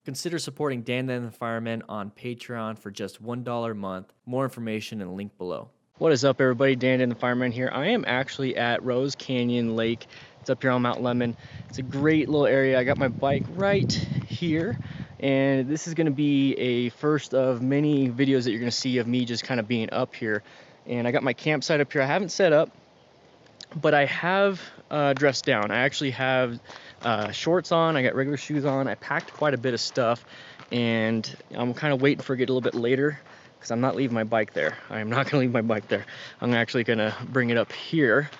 Consider supporting DanDanTheFireman on Patreon for just $1 a month. More information and link below. What is up, everybody? DanDanTheFireman here. I am actually at Rose Canyon Lake. It's up here on Mount Lemmon. It's a great little area. I got my bike right here, and this is going to be a first of many videos that you're going to see of me just kind of being up here. And I got my campsite up here. I haven't set up, but I have dressed down. I actually have shorts on, I got regular shoes on. I packed quite a bit of stuff, and I'm kind of waiting for it to get a little bit later because I'm not leaving my bike there. I am not going to leave my bike there. I'm actually going to bring it up here,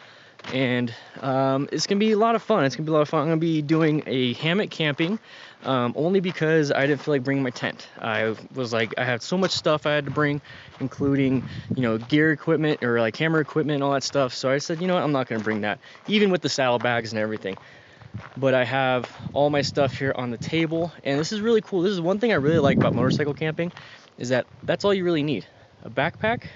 and it's going to be a lot of fun. It's going to be a lot of fun. I'm going to be doing a hammock camping only because I didn't feel like bringing my tent. I was like, I had so much stuff I had to bring, including, you know, gear equipment or like camera equipment and all that stuff. So I said, you know what, I'm not going to bring that, even with the saddlebags and everything. But I have all my stuff here on the table, and this is really cool. This is one thing I really like about motorcycle camping, is that that's all you really need: a backpack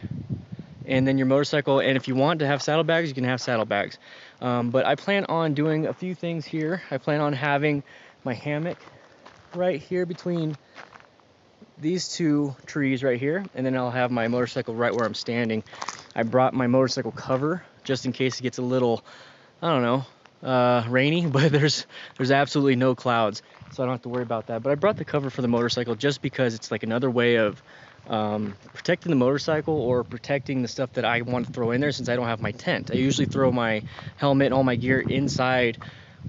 and then your motorcycle. And if you want to have saddlebags, you can have saddlebags. But I plan on doing a few things here. I plan on having my hammock right here between these two trees right here, and then I'll have my motorcycle right where I'm standing. I brought my motorcycle cover just in case it gets a little, I don't know, rainy, but there's absolutely no clouds, so I don't have to worry about that. But I brought the cover for the motorcycle just because it's like another way of protecting the motorcycle or protecting the stuff that I want to throw in there, since I don't have my tent. I usually throw my helmet and all my gear inside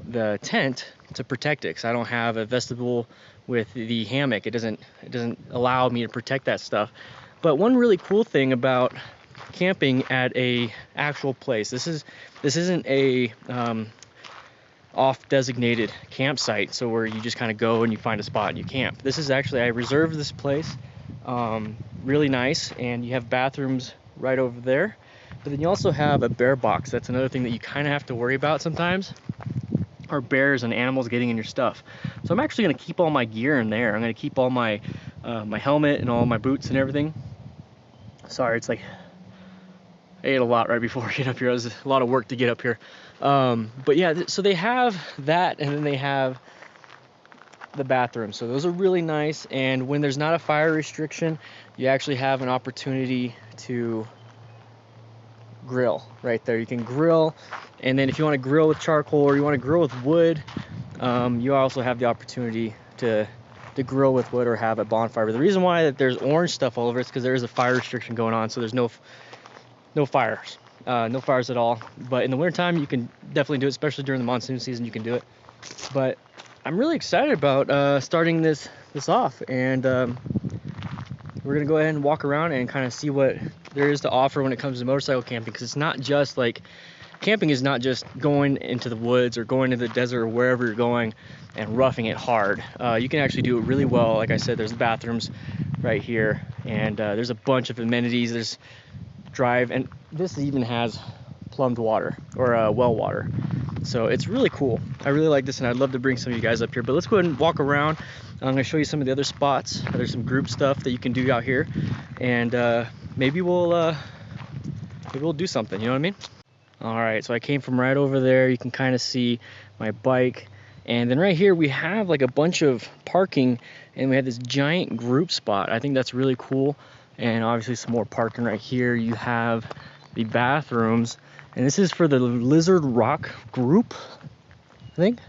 the tent to protect it, because I don't have a vestibule with the hammock. It doesn't allow me to protect that stuff. But one really cool thing about camping at a actual place, this isn't a off designated campsite, so where you just kind of go and you find a spot and you camp. This is actually, I reserved this place, really nice, and you have bathrooms right over there. But then you also have a bear box. That's another thing that you kind of have to worry about sometimes, are bears and animals getting in your stuff. So I'm actually going to keep all my gear in there. I'm going to keep all my my helmet and all my boots and everything. Sorry, it's like I ate a lot right before I get up here. It was a lot of work to get up here. But yeah, so they have that, and then they have the bathroom. So those are really nice. And when there's not a fire restriction, you actually have an opportunity to grill right there. You can grill, and then if you want to grill with charcoal or you want to grill with wood, you also have the opportunity to grill with wood or have a bonfire. But the reason why that there's orange stuff all over it is because there is a fire restriction going on, so there's no fires, no fires at all. But in the wintertime, you can definitely do it, especially during the monsoon season. You can do it. But I'm really excited about starting this off, and we're gonna go ahead and walk around and kind of see what there is to offer when it comes to motorcycle camping, because it's not just like, camping is not just going into the woods or going to the desert or wherever you're going and roughing it hard. You can actually do it really well. Like I said, there's bathrooms right here, and there's a bunch of amenities. There's drive, and this even has plumbed water or well water, so it's really cool. I really like this, and I'd love to bring some of you guys up here. But let's go ahead and walk around. I'm going to show you some of the other spots. There's some group stuff that you can do out here, and maybe we'll do something, you know what I mean? All right, so I came from right over there. You can kind of see my bike, and then right here we have like a bunch of parking, and we have this giant group spot. I think that's really cool. And obviously some more parking right here. You have the bathrooms, and this is for the Lizard Rock group, I think.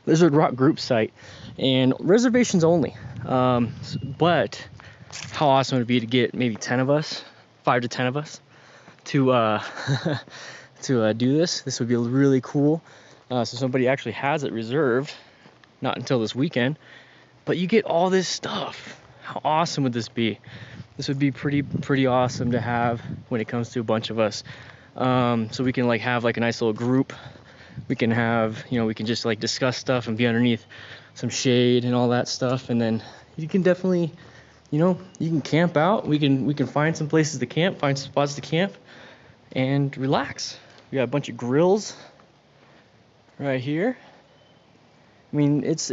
Lizard Rock group site, and reservations only. But how awesome would it be to get maybe 10 of us, 5 to 10 of us, to to do this. This would be really cool. So somebody actually has it reserved, not until this weekend, but you get all this stuff. How awesome would this be? This would be pretty awesome to have when it comes to a bunch of us. So we can like have like a nice little group. We can have, you know, we can just like discuss stuff and be underneath some shade and all that stuff. And then you can definitely, you know, you can camp out. We can find some places to camp, find some spots to camp and relax. We got a bunch of grills right here. I mean, it's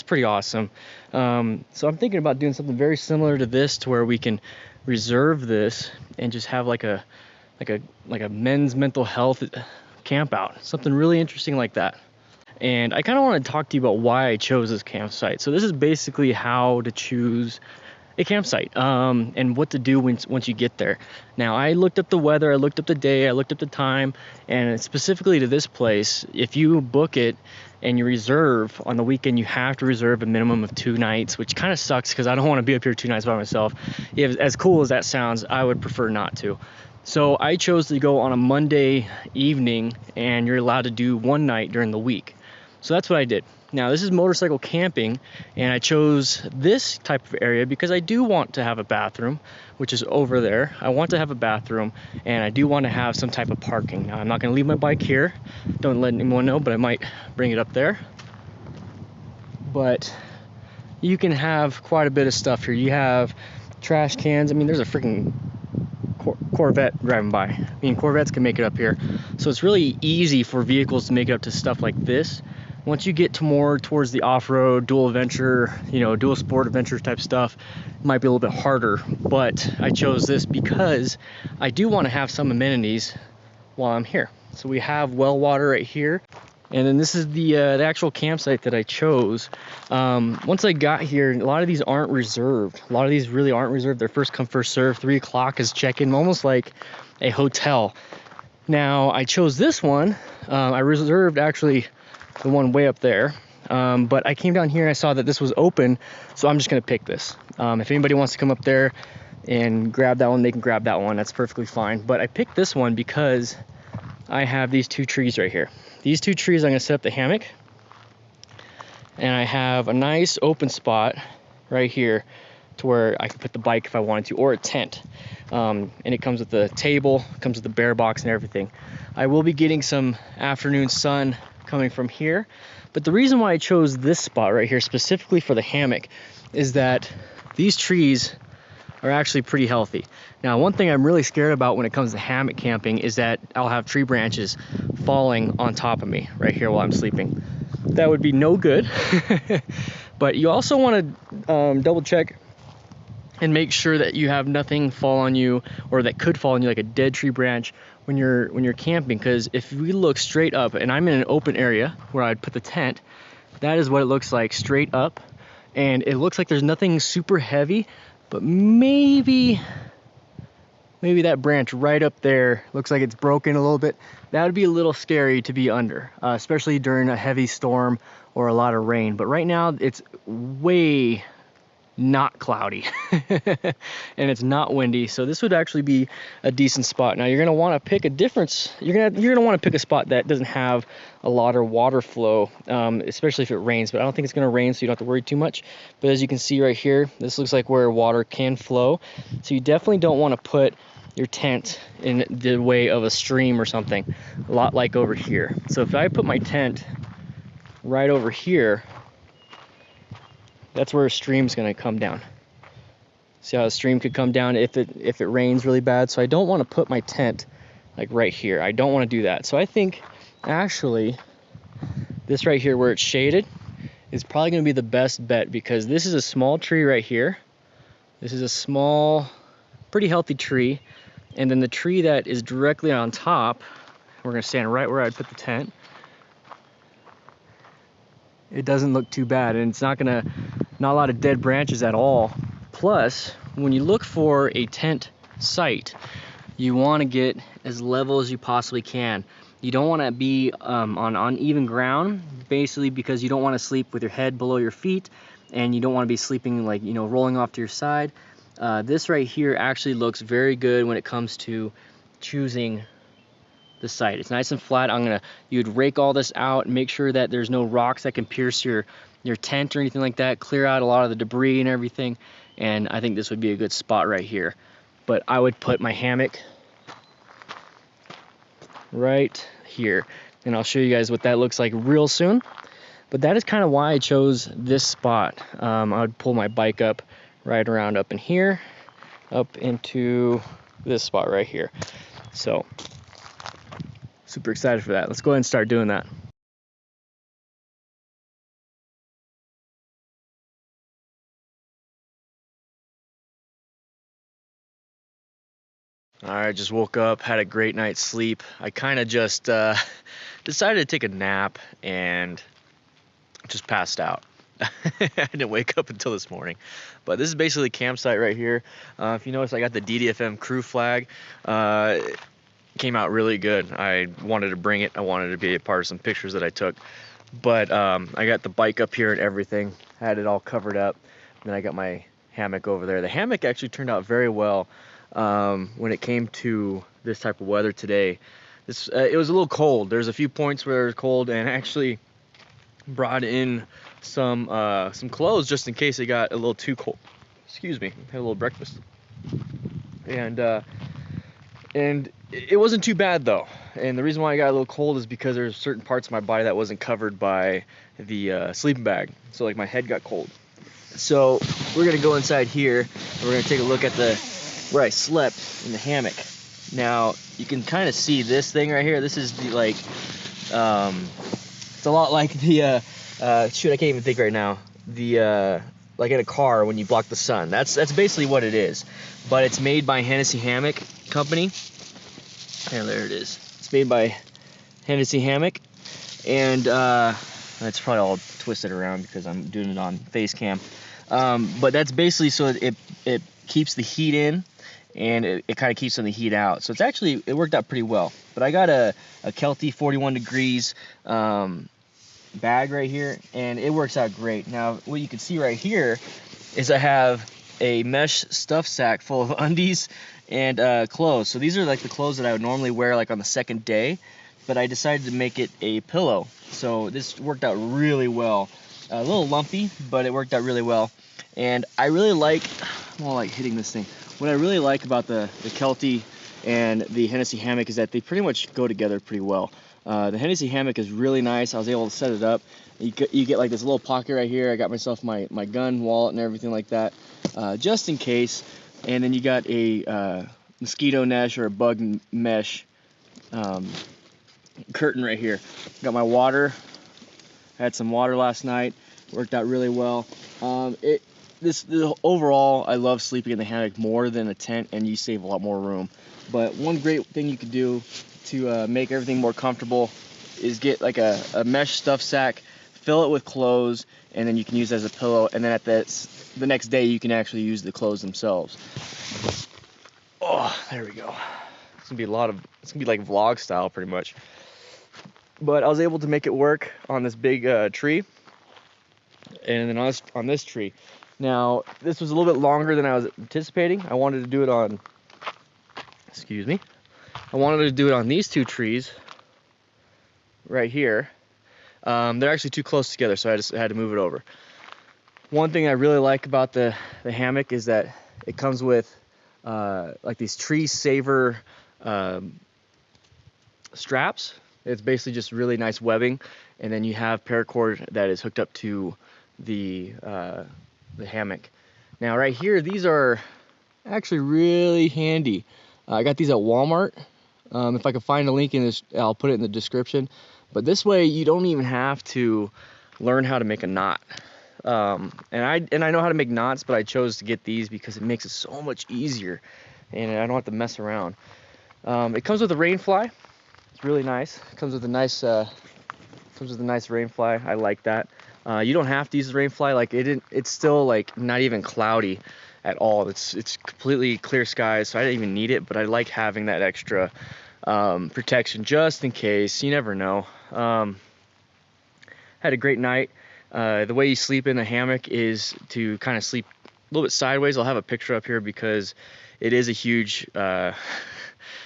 pretty awesome. So I'm thinking about doing something very similar to this, to where we can reserve this and just have like a men's mental health camp out, something really interesting like that. And I kind of want to talk to you about why I chose this campsite. So this is basically how to choose a campsite, and what to do once you get there. Now, I looked up the weather, I looked up the day, I looked up the time, and specifically to this place, if you book it and you reserve on the weekend, you have to reserve a minimum of 2 nights, which kind of sucks because I don't want to be up here 2 nights by myself. As cool as that sounds, I would prefer not to. So I chose to go on a Monday evening, and you're allowed to do 1 night during the week. So that's what I did. Now, this is motorcycle camping, and I chose this type of area because I do want to have a bathroom, which is over there. I want to have a bathroom, and I do want to have some type of parking. Now, I'm not going to leave my bike here. Don't let anyone know, but I might bring it up there. But you can have quite a bit of stuff here. You have trash cans. I mean, there's a freaking Corvette driving by. I mean, Corvettes can make it up here. So it's really easy for vehicles to make it up to stuff like this. Once you get to more towards the off-road, dual adventure, dual sport adventure type stuff, it might be a little bit harder. But I chose this because I do want to have some amenities while I'm here. So we have well water right here. And then this is the actual campsite that I chose. Once I got here, a lot of these aren't reserved. A lot of these really aren't reserved. They're first come, first serve. 3 o'clock is check-in, almost like a hotel. Now, I chose this one. I reserved actually the one way up there, but I came down here and I saw that this was open, so I'm just gonna pick this. If anybody wants to come up there and grab that one, they can grab that one. That's perfectly fine. But I picked this one because I have these 2 trees right here. These 2 trees, I'm gonna set up the hammock, and I have a nice open spot right here to where I can put the bike if I wanted to, or a tent. And it comes with the table, comes with the bear box and everything. I will be getting some afternoon sun coming from here, but the reason why I chose this spot right here specifically for the hammock is that these trees are actually pretty healthy. Now, one thing I'm really scared about when it comes to hammock camping is that I'll have tree branches falling on top of me right here while I'm sleeping. That would be no good. But you also want to double check and make sure that you have nothing fall on you, or that could fall on you, like a dead tree branch when you're camping. Because if we look straight up, and I'm in an open area where I'd put the tent, that is what it looks like straight up, and it looks like there's nothing super heavy, but maybe that branch right up there looks like it's broken a little bit. That would be a little scary to be under, especially during a heavy storm or a lot of rain. But right now it's way not cloudy and it's not windy, so this would actually be a decent spot. Now, you're going to want to pick a difference. You're going to want to pick a spot that doesn't have a lot of water flow, especially if it rains, but I don't think it's going to rain, so you don't have to worry too much. But as you can see right here, this looks like where water can flow, so you definitely don't want to put your tent in the way of a stream or something, a lot like over here. So if I put my tent right over here, that's where a stream's going to come down. See how a stream could come down if it rains really bad? So I don't want to put my tent like right here. I don't want to do that. So I think actually this right here where it's shaded is probably going to be the best bet, because this is a small tree right here. This is a small, pretty healthy tree. And then the tree that is directly on top, we're going to stand right where I'd put the tent. It doesn't look too bad, and it's not a lot of dead branches at all. Plus, when you look for a tent site, you want to get as level as you possibly can. You don't want to be on uneven ground, basically because you don't want to sleep with your head below your feet, and you don't want to be sleeping like, rolling off to your side. This right here actually looks very good when it comes to choosing the site. It's nice and flat. You'd rake all this out and make sure that there's no rocks that can pierce your tent or anything like that. Clear out a lot of the debris and everything, and I think this would be a good spot right here. But I would put my hammock right here, and I'll show you guys what that looks like real soon. But that is kind of why I chose this spot. I would pull my bike up right around up in here, up into this spot right here. So super excited for that. Let's go ahead and start doing that. All right, just woke up, had a great night's sleep. I kind of just decided to take a nap and just passed out. I didn't wake up until this morning. But this is basically the campsite right here. If you notice, I got the DDFM crew flag. It came out really good. I wanted to bring it. I wanted to be a part of some pictures that I took. But I got the bike up here and everything. Had it all covered up. And then I got my hammock over there. The hammock actually turned out very well when it came to this type of weather today. It was a little cold. There's a few points where it was cold, and actually brought in some clothes just in case it got a little too cold. Excuse me. Had a little breakfast, and it wasn't too bad though. And the reason why I got a little cold is because there's certain parts of my body that wasn't covered by the sleeping bag. So like my head got cold. So we're gonna go inside here and we're gonna take a look at where I slept in the hammock. Now you can kind of see this thing right here. This is the it's a lot like the shoot, I can't even think right now. The like in a car when you block the sun. That's basically what it is. But it's made by Hennessy Hammock company. And there it is. It's made by Hennessy Hammock, and it's probably all twisted around because I'm doing it on face cam. But that's basically so it keeps the heat in, and it kind of keeps some of the heat out. So it worked out pretty well. But I got a Kelty 41 degrees bag right here, and it works out great. Now what you can see right here is I have a mesh stuff sack full of undies and clothes. So these are like the clothes that I would normally wear like on the second day, but I decided to make it a pillow. So this worked out really well. A little lumpy, but it worked out really well. And I really like, I'm all like hitting this thing. What I really like about the Kelty and the Hennessy Hammock is that they pretty much go together pretty well. The Hennessy Hammock is really nice. I was able to set it up. You get like this little pocket right here. I got myself my gun, wallet, and everything like that, just in case. And then you got a mosquito mesh or a bug mesh curtain right here. Got my water. I had some water last night. Worked out really well. Overall, I love sleeping in the hammock more than a tent, and you save a lot more room. But one great thing you could do to make everything more comfortable is get like a mesh stuff sack, fill it with clothes, and then you can use it as a pillow. And then at the next day, you can actually use the clothes themselves. Oh, there we go. It's gonna be it's gonna be like vlog style pretty much. But I was able to make it work on this big tree, and then on this tree. Now this was a little bit longer than I was anticipating. I wanted to do it on, excuse me. I wanted to do it on these two trees right here. They're actually too close together, so I had to move it over. One thing I really like about the hammock is that it comes with like these tree saver straps. It's basically just really nice webbing, and then you have paracord that is hooked up to the hammock. Now right here, these are actually really handy. I got these at Walmart. If I can find a link in this, I'll put it in the description. But this way, you don't even have to learn how to make a knot. And I know how to make knots, but I chose to get these because it makes it so much easier, and I don't have to mess around. It comes with a rain fly. It's really nice. It comes with a nice rain fly. I like that. You don't have to use the rain fly. Like it's still like not even cloudy at all. It's completely clear skies, so I didn't even need it. But I like having that extra protection just in case. You never know. Had a great night. The way you sleep in the hammock is to kind of sleep a little bit sideways. I'll have a picture up here because it is a huge,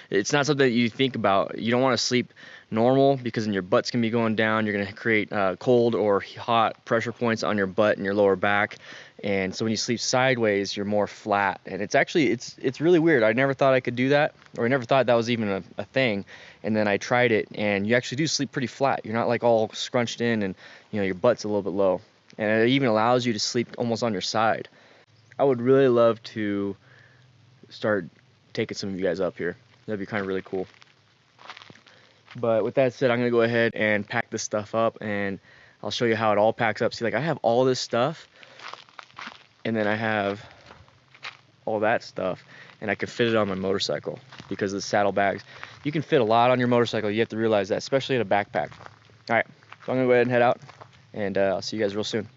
it's not something that you think about. You don't want to sleep normal because then your butt's going to be going down. You're going to create cold or hot pressure points on your butt and your lower back. And so when you sleep sideways, you're more flat. And it's actually, it's really weird. I never thought I could do that, or I never thought that was even a thing. And then I tried it, and you actually do sleep pretty flat. You're not like all scrunched in, and your butt's a little bit low. And it even allows you to sleep almost on your side. I would really love to start taking some of you guys up here. That'd be kind of really cool. But with that said, I'm gonna go ahead and pack this stuff up, and I'll show you how it all packs up. See, like I have all this stuff, and then I have all that stuff, and I could fit it on my motorcycle because of the saddlebags. You can fit a lot on your motorcycle. You have to realize that, especially in a backpack. All right, so I'm gonna go ahead and head out, and I'll see you guys real soon.